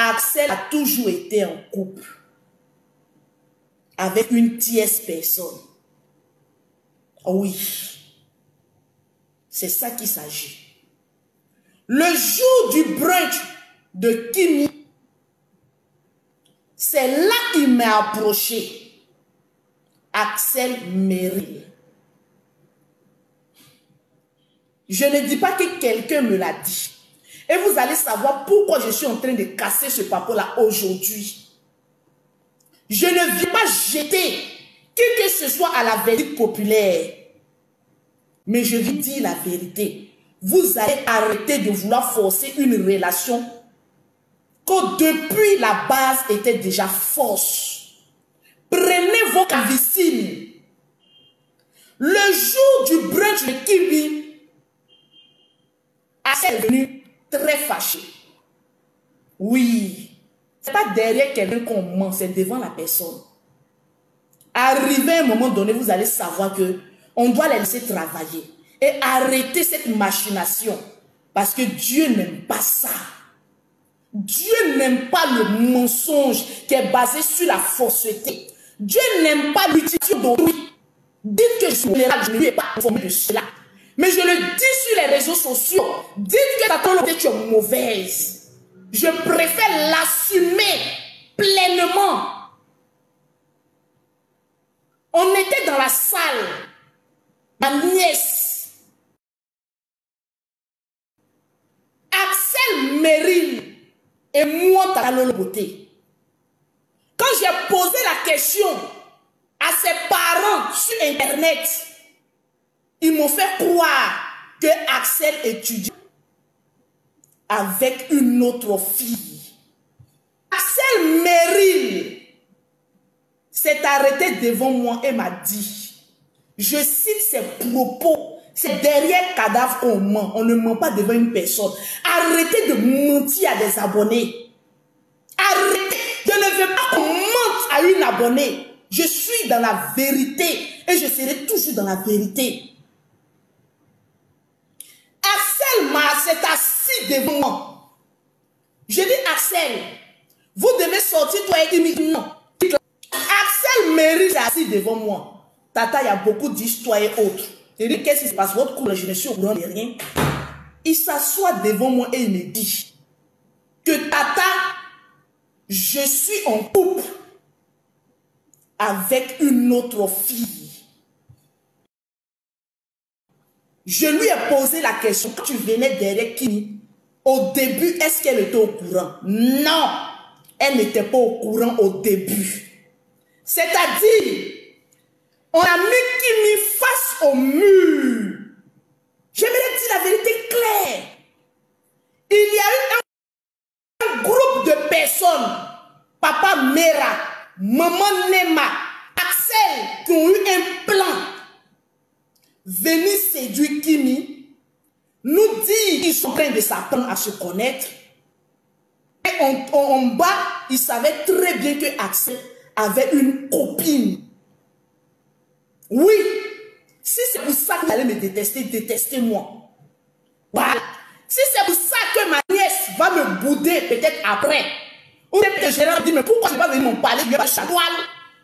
Axel a toujours été en couple avec une tierce personne. Oui, c'est ça qu'il s'agit. Le jour du brunch de Kimi, c'est là qu'il m'a approché. Axel Merrill. Je ne dis pas que quelqu'un me l'a dit. Et vous allez savoir pourquoi je suis en train de casser ce papier-là aujourd'hui. Je ne viens pas jeter qui que ce soit à la vérité populaire. Mais je vous dis la vérité. Vous allez arrêter de vouloir forcer une relation que depuis la base était déjà fausse. Prenez vos clavicines. Le jour du brunch de Kimi, Axel est venu très fâché. Oui, c'est pas derrière quelqu'un qu'on ment, c'est devant la personne. Arrivé à un moment donné, vous allez savoir que on doit les laisser travailler et arrêter cette machination parce que Dieu n'aime pas ça. Dieu n'aime pas le mensonge qui est basé sur la fausseté. Dieu n'aime pas l'utilisation d'autrui. Dites que je ne lui ai pas informé de cela. Mais je le dis sur les réseaux sociaux. Dites que ta tolérance, tu es mauvaise. Je préfère l'assumer pleinement. On était dans la salle. Ma nièce. Axel Merrill et moi, Takalolo Beauté. Quand j'ai posé la question à ses parents sur Internet, ils m'ont fait croire que Axel étudie avec une autre fille. Axel Merrill s'est arrêté devant moi et m'a dit, je cite ses propos, c'est derrière cadavre qu'on ment, on ne ment pas devant une personne. Arrêtez de mentir à des abonnés. Arrêtez, je ne veux pas qu'on mente à une abonnée. Je suis dans la vérité et je serai toujours dans la vérité. Axel s'est assis devant moi. Je dis Axel, vous devez sortir toi et Kimi. Non. Axel Merrill s'est assis devant moi. Tata, il y a beaucoup d'histoires et autres. Je dis qu'est-ce qui se passe? Votre couple, je ne suis au courant de rien. Il s'assoit devant moi et il me dit que Tata, je suis en couple avec une autre fille. Je lui ai posé la question, quand tu venais derrière Kimi, au début, est-ce qu'elle était au courant? Non, elle n'était pas au courant au début. C'est-à-dire, on a mis Kimi face au mur. J'aimerais dire la vérité claire. Il y a eu un groupe de personnes, Papa Mera, Maman Nema, Axel, qui ont eu un plan. Venir séduire Kimi, nous dire qu'ils sont en train de s'apprendre à se connaître. Et en bas, ils savaient très bien que Axel avait une copine. Oui, si c'est pour ça que vous allez me détester, détestez-moi. Voilà. Si c'est pour ça que ma nièce va me bouder peut-être après, ou peut-être que Gérard dit, mais pourquoi je ne vais pas venir m'en parler, je vais pas chatoile.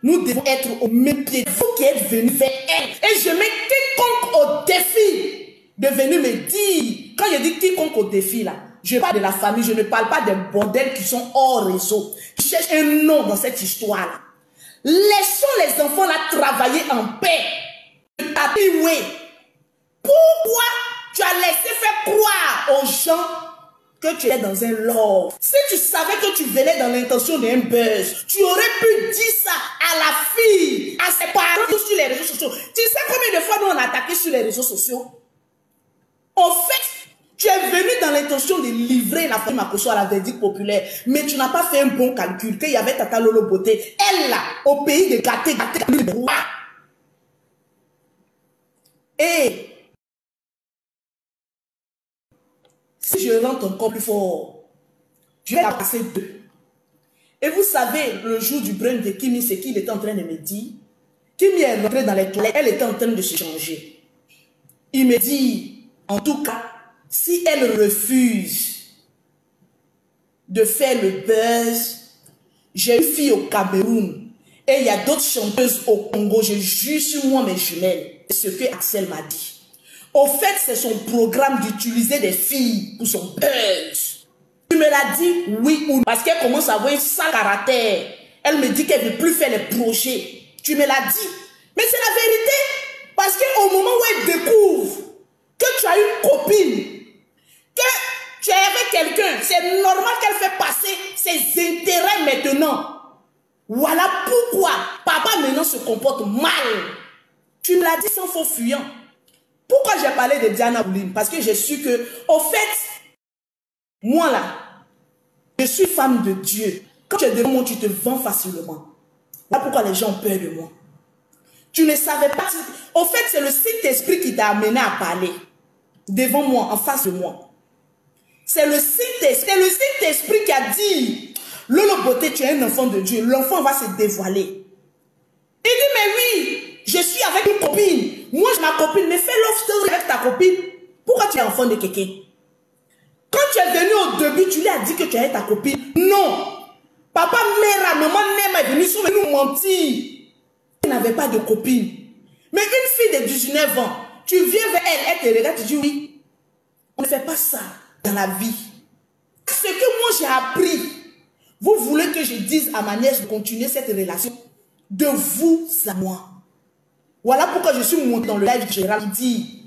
Nous devons être au même pied. Vous qui êtes venus vers elle. Et je mets quiconque au défi de venir me dire. Quand je dis quiconque au défi là, je parle de la famille, je ne parle pas des bordels qui sont hors réseau. Je cherche un nom dans cette histoire là. Laissons les enfants là travailler en paix. Oui. Pourquoi tu as laissé faire croire aux gens que tu es dans un love? Si tu savais que tu venais dans l'intention d'un buzz, tu aurais pu dire ça à la fille, à ses parents sur les réseaux sociaux. Tu sais combien de fois nous on a attaqué sur les réseaux sociaux? En fait, tu es venu dans l'intention de livrer la famille Makosso à la verdict populaire, mais tu n'as pas fait un bon calcul, qu'il y avait Tata Lolo Beauté, elle là, au pays de gâter, le roi. Et si je rentre encore plus fort, je vais la passer 2. Et vous savez, le jour du brunch de Kimi, c'est qu'il était en train de me dire. Kimi est rentrée dans les toilettes, elle était en train de se changer. Il me dit, en tout cas, si elle refuse de faire le buzz. J'ai une fille au Cameroun et il y a d'autres chanteuses au Congo. Je jure sur moi mes jumelles. C'est ce que Axel m'a dit. Au fait, c'est son programme d'utiliser des filles pour son buzz. Tu me l'as dit oui ou non. Parce qu'elle commence à avoir un sale caractère. Elle me dit qu'elle ne veut plus faire les projets. Tu me l'as dit. Mais c'est la vérité. Parce qu'au moment où elle découvre que tu as une copine, que tu es avec quelqu'un, c'est normal qu'elle fait passer ses intérêts maintenant. Voilà pourquoi papa maintenant se comporte mal. Tu me l'as dit sans faux fuyant. Pourquoi j'ai parlé de Diana Boulim? Parce que j'ai su que, au fait, moi là, je suis femme de Dieu. Quand tu es devant moi, tu te vends facilement. Voilà pourquoi les gens ont peur de moi. Tu ne savais pas. Au fait, c'est le Saint-Esprit qui t'a amené à parler. Devant moi, en face de moi. C'est le Saint-Esprit qui a dit, Lolo Beauté, tu es un enfant de Dieu. L'enfant va se dévoiler. Il dit, mais oui, je suis avec une copine. Moi, j'ai ma copine, mais fais love story avec ta copine. Pourquoi tu es enfant de quelqu'un? Quand tu es venu au début, tu lui as dit que tu es ta copine. Non. Papa, mère, maman, Nema est venue, ils sont venus mentir. Tu n'avais pas de copine. Mais une fille de 19 ans, tu viens vers elle, elle te regarde, tu dis oui. On ne fait pas ça dans la vie. Ce que moi j'ai appris, vous voulez que je dise à ma nièce de continuer cette relation de vous à moi. Voilà pourquoi je suis montée dans le live de Gérald. Il dit,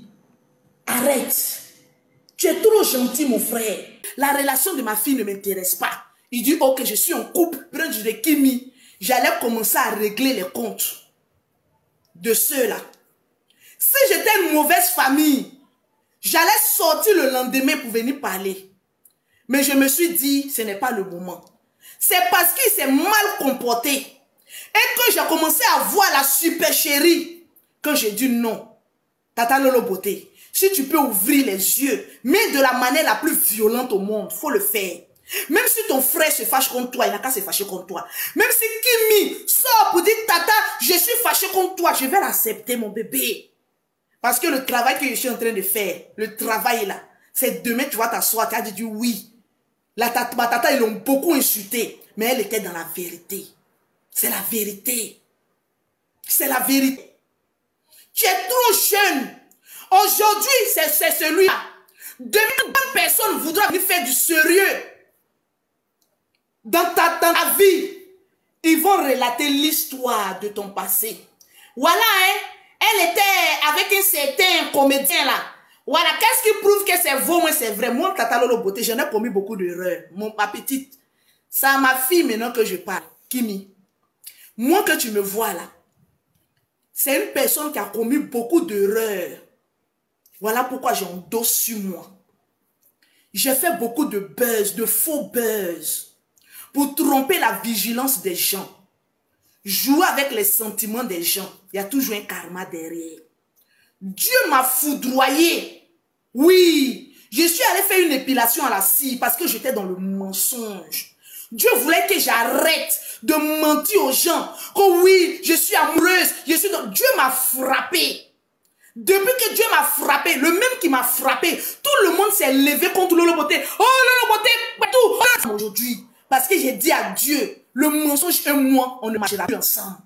arrête. Tu es trop gentil, mon frère. La relation de ma fille ne m'intéresse pas. Il dit, ok, je suis en couple, près de Kimi. J'allais commencer à régler les comptes de ceux-là. Si j'étais une mauvaise famille, j'allais sortir le lendemain pour venir parler. Mais je me suis dit, ce n'est pas le moment. C'est parce qu'il s'est mal comporté. Et que j'ai commencé à voir la super chérie, que j'ai dit non. Tata Lolo Beauté, si tu peux ouvrir les yeux, mais de la manière la plus violente au monde, il faut le faire. Même si ton frère se fâche contre toi, il n'a qu'à se fâcher contre toi. Même si Kimi sort pour dire, Tata, je suis fâché contre toi, je vais l'accepter, mon bébé. Parce que le travail que je suis en train de faire, le travail là, c'est demain tu vas t'asseoir, tu as dit oui. Ma tata, ils l'ont beaucoup insulté, mais elle était dans la vérité. C'est la vérité. C'est la vérité. Tu es trop jeune. Aujourd'hui, c'est celui-là. Demain, personne voudra venir faire du sérieux. Dans ta vie, ils vont relater l'histoire de ton passé. Voilà, hein. Elle était avec un certain comédien là. Voilà, qu'est-ce qui prouve que c'est vrai, moi c'est vrai. Moi, Tata Lolo Beauté, j'en ai commis beaucoup d'erreurs. Ma petite, c'est à ma fille maintenant que je parle. Kimi, moi que tu me vois là, c'est une personne qui a commis beaucoup d'erreurs. Voilà pourquoi j'endosse sur moi. J'ai fait beaucoup de buzz, de faux buzz, pour tromper la vigilance des gens. Jouer avec les sentiments des gens. Il y a toujours un karma derrière. Dieu m'a foudroyé. Oui, je suis allée faire une épilation à la cire parce que j'étais dans le mensonge. Dieu voulait que j'arrête de mentir aux gens. Que oui, je suis amoureuse. Dieu m'a frappé. Depuis que Dieu m'a frappé, le même qui m'a frappé, tout le monde s'est levé contre Lolo Beauté. Oh, Lolo Beauté, tout. Aujourd'hui, parce que j'ai dit à Dieu, le mensonge et moi, on ne marchera plus ensemble.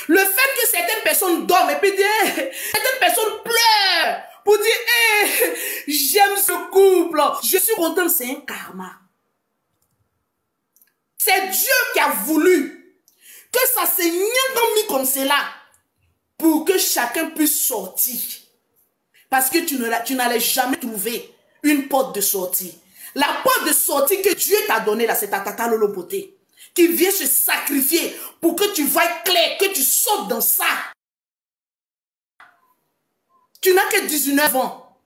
Le fait que certaines personnes dorment et puis certaines personnes pleurent pour dire, hey, j'aime ce couple, je suis contente, c'est un karma. C'est Dieu qui a voulu que ça se mis comme cela pour que chacun puisse sortir. Parce que tu n'allais jamais trouver une porte de sortie. La porte de sortie que Dieu t'a donnée là, c'est ta Tata Lolo Beauté qui vient se sacrifier pour que tu voies clair, que tu sortes dans ça. Tu n'as que 19 ans.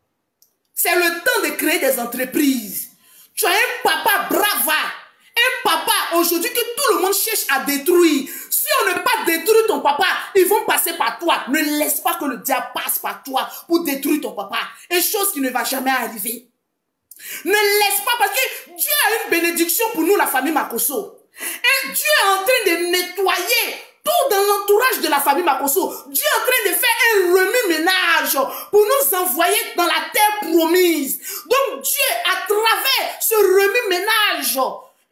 C'est le temps de créer des entreprises. Tu as un papa bravard. Un papa aujourd'hui que tout le monde cherche à détruire. Si on ne peut pas détruire ton papa, ils vont passer par toi. Ne laisse pas que le diable passe par toi pour détruire ton papa. Une chose qui ne va jamais arriver. Ne laisse pas, parce que Dieu a une bénédiction pour nous, la famille Makosso. Et Dieu est en train de nettoyer tout dans l'entourage de la famille Makosso. Dieu est en train de faire un remue-ménage pour nous envoyer dans la terre promise. Donc Dieu, à travers ce remue-ménage,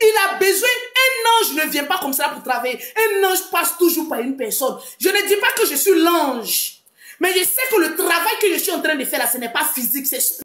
Il a besoin, un ange ne vient pas comme ça pour travailler. Un ange passe toujours par une personne. Je ne dis pas que je suis l'ange. Mais je sais que le travail que je suis en train de faire là, ce n'est pas physique, c'est